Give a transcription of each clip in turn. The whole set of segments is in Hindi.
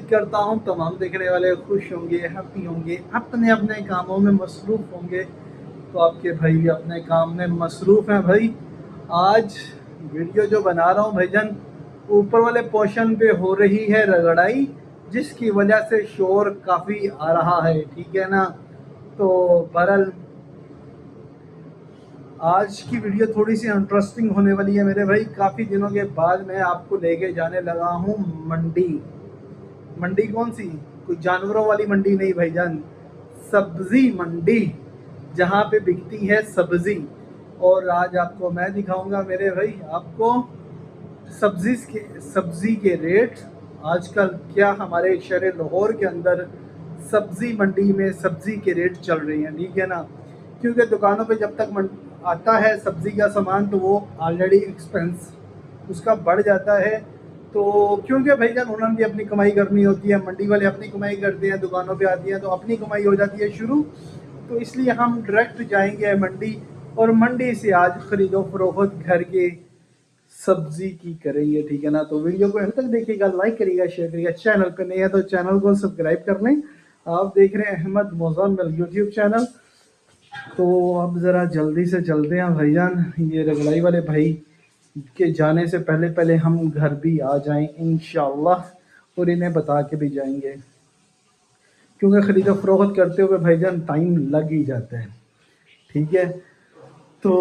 करता हूँ तमाम देखने वाले खुश होंगे, हैप्पी होंगे, अपने अपने कामों में मसरूफ़ होंगे। तो आपके भाई भी अपने काम में मसरूफ़ हैं भाई। आज वीडियो जो बना रहा हूँ भाईजान, ऊपर वाले पोर्शन पे हो रही है रगड़ाई, जिसकी वजह से शोर काफ़ी आ रहा है, ठीक है ना। तो बहरहाल आज की वीडियो थोड़ी सी इंटरेस्टिंग होने वाली है मेरे भाई। काफ़ी दिनों के बाद मैं आपको लेके जाने लगा हूँ मंडी। मंडी कौन सी? कोई जानवरों वाली मंडी नहीं भाईजान, सब्जी मंडी, जहाँ पे बिकती है सब्जी। और आज आपको मैं दिखाऊंगा मेरे भाई, आपको सब्जी के रेट आजकल क्या हमारे शहर लाहौर के अंदर सब्जी मंडी में सब्जी के रेट चल रहे हैं, ठीक है ना। क्योंकि दुकानों पे जब तक आता है सब्जी का सामान तो वो ऑलरेडी एक्सपेंस उसका बढ़ जाता है। तो क्योंकि भाईजान उन्होंने भी अपनी कमाई करनी होती है, मंडी वाले अपनी कमाई करते हैं, दुकानों पे आती हैं तो अपनी कमाई हो जाती है शुरू। तो इसलिए हम डायरेक्ट जाएंगे मंडी और मंडी से आज खरीदो फरोख्त घर के सब्जी की करेंगे, ठीक है ना। तो वीडियो को अंत तक देखिएगा, लाइक करिएगा, शेयर करिएगा। चैनल पे नहीं है तो चैनल को सब्सक्राइब कर लें। आप देख रहे हैं अहमद मोज़म्मिल यूट्यूब चैनल। तो अब ज़रा जल्दी से चलते हैं भाईजान, ये रगड़ाई वाले भाई के जाने से पहले पहले हम घर भी आ जाएं इंशाअल्लाह, और इन्हें बता के भी जाएंगे, क्योंकि ख़रीदो फरोख्त करते हुए भाईजान टाइम लग ही जाता है, ठीक है। तो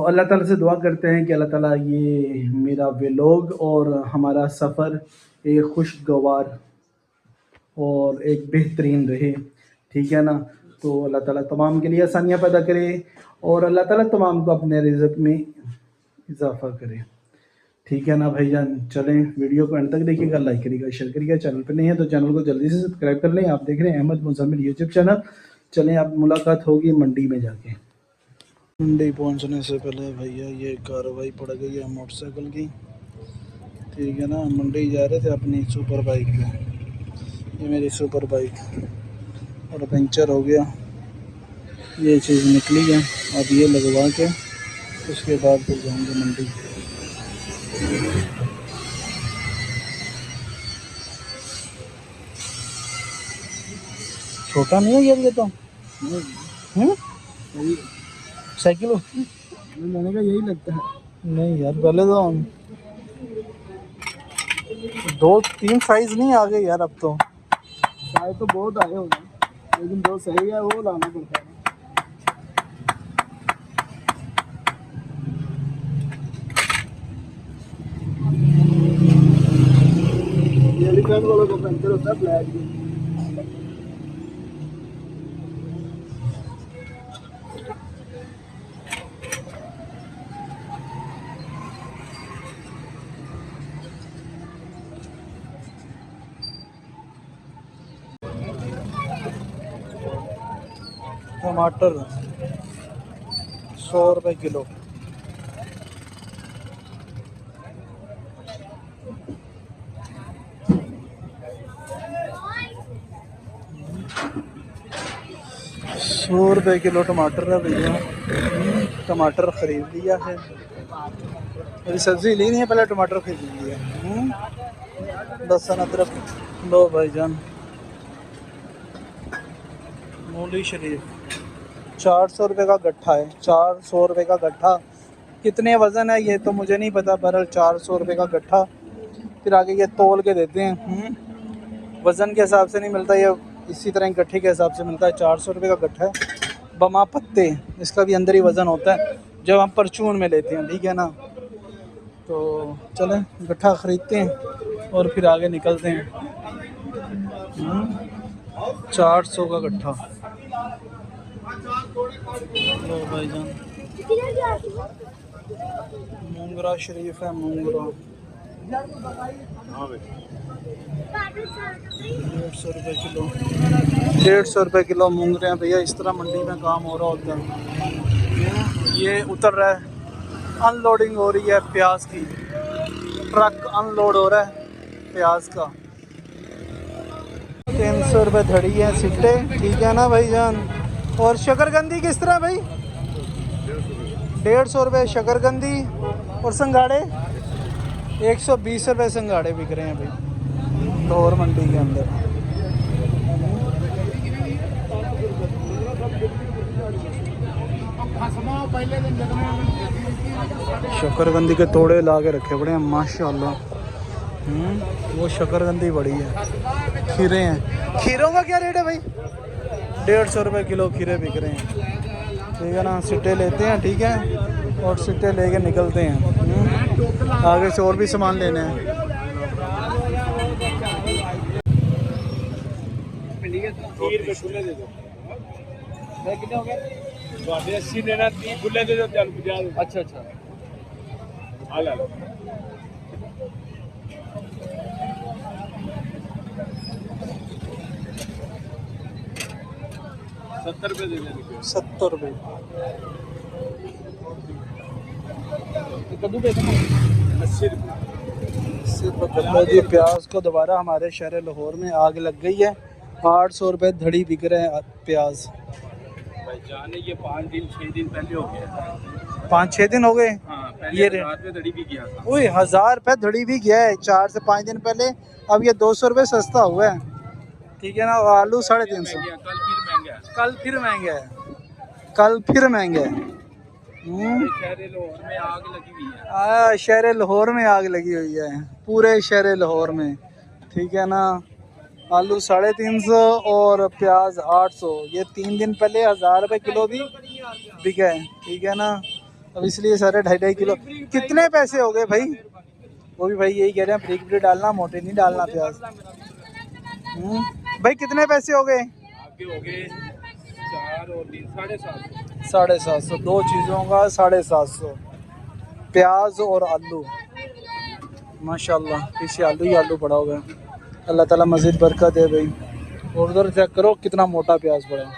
अल्लाह ताला से दुआ करते हैं कि अल्लाह ताला ये मेरा व्लॉग और हमारा सफ़र एक खुशगवार और एक बेहतरीन रहे, ठीक है ना। तो अल्लाह ताला तमाम के लिए आसानियाँ पैदा करे और अल्लाह ताला तमाम को अपने रिज़्क़ में इजाफ़ा करे, ठीक है ना भाईजान। चलें वीडियो को अंत तक देखिएगा, लाइक करिएगा, शेयर करिएगा। चैनल पर नहीं है तो चैनल को जल्दी से सब्सक्राइब कर लें। आप देख रहे हैं अहमद मुज़म्मिल यूट्यूब चैनल। चलें अब मुलाकात होगी मंडी में जाके। मंडी पहुंचने से पहले भैया ये कार्रवाई पड़ गई है मोटरसाइकिल की, ठीक है ना। मंडी जा रहे थे अपनी सुपर बाइक पे, ये मेरी सुपर बाइक, और पंचर हो गया, ये चीज़ निकली है। अब ये लगवा के उसके बाद फिर जाएंगे मंडी। छोटा नहीं है यार ये तो, साइकिल लेने का यही लगता है। नहीं यार पहले तो 2-3 साइज नहीं आ गए यार, अब तो साइज तो बहुत आए होंगे, लेकिन जो सही है वो लाना पड़ता है। एलिफेंट वालों का पंचर होता है ब्लैक भी। टमाटर 100 रुपये किलो। ₹100 किलो टमाटर है भैया। टमाटर ख़रीद लिया है, अभी सब्ज़ी ली नहीं है, पहले टमाटर खरीद लिया। लहसुन अदरक लो भाईजान। मूली शरीफ 400 रुपये का गट्ठा है, 400 रुपये का गट्ठा। कितने वज़न है ये तो मुझे नहीं पता, बहरहाल 400 रुपये का गट्ठा। फिर आगे ये तोल के देते हैं, वज़न के हिसाब से नहीं मिलता, ये इसी तरह गट्ठे के हिसाब से मिलता है। 400 रुपये का गट्ठा है। बमा पत्ते, इसका भी अंदर ही वज़न होता है जब हम परचून में लेते हैं, ठीक है ना। तो चलें गट्ठा ख़रीदते हैं और फिर आगे निकलते हैं। 400 का गट्ठा लो भाईजान। मूंगरा शरीफ है, मूंगरा 150 रुपये किलो। 150 रुपये किलो मूंगरे हैं भैया। इस तरह मंडी में काम हो रहा होता है। ये उतर रहा है, अनलोडिंग हो रही है प्याज की, ट्रक अनलोड हो रहा है प्याज का। 300 रुपये धड़ी है सिट्टे, ठीक है ना भाईजान। और शकरकंदी किस तरह भाई? 150 रुपये शकरकंदी। और संगाड़े 120 रुपये संगाड़े बिक रहे हैं भाई। लाहौर मंडी के अंदर। शकरकंदी के तोड़े ला के रखे पड़े हैं माशाल्लाह। वो शकरकंदी बड़ी है। खीरे हैं, खीरों का क्या रेट है भाई? 150 रुपये किलो खीरे बिक रहे हैं, ठीक है ना। सिट्टे लेते हैं, ठीक है, और सिट्टे लेके निकलते हैं। आगे से और भी सामान लेने हैं। अच्छा अच्छा 70 रुपये दे देंगे। 70 रुपये। कद्दू पे 80 रुपये। प्याज को दोबारा हमारे शहर लाहौर में आग लग गई है। 800 रुपये धड़ी बिक रहे हैं प्याज। भाई जाने ये 5 दिन 6 दिन पहले हो गया। 5-6 दिन हो गए। हाँ, पहले ये 1000 रुपये धड़ी भी किया था। ओए 1000 रुपये धड़ी भी गया है 4 से 5 दिन पहले। अब ये 200 रुपये सस्ता हुआ है, ठीक है ना। आलू 350। कल फिर महंगा है। कल फिर महंगा है। शहर लाहौर में आग लगी हुई है। शहर लाहौर में आग लगी हुई है, पूरे शहर लाहौर में, ठीक है ना। आलू 350 और प्याज 800। ये 3 दिन पहले 1000 रुपये किलो भी बिका है, ठीक है ना। अब इसलिए सारे 2.5 किलो। कितने पैसे हो गए भाई? वो भी भाई यही कह रहे हैं, ब्रिक ब्रिक डालना, मोटे नहीं डालना प्याज। भाई कितने पैसे हो गए? आपके हो गए 4 और 3 750। 750। दो चीज़ों का 750। प्याज और आलू माशाल्लाह। पीछे आलू ही आलू पड़ा होगा। अल्लाह ताला मज़ीद बरकत दे भाई। और उधर चेक करो कितना मोटा प्याज पड़ा है।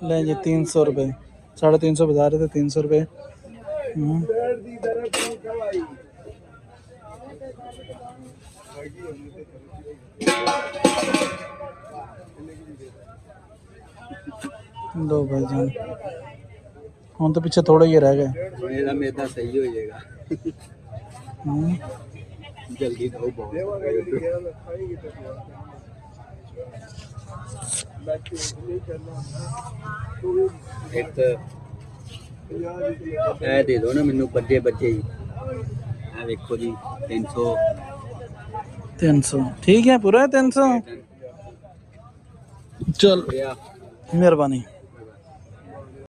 लें जी 300 रुपये। 350 बता रहे थे, 300 रुपये। लो भाई जान, हम तो पीछे थोड़ा ही रह गए। मेरा मैदा सही हो जाएगा। जल्दी दो बहुत। दे दो ना मैनू बच्चे बच्चे ही। देखो जी 300 ठीक है, पूरा है 300। चल मेहरबानी।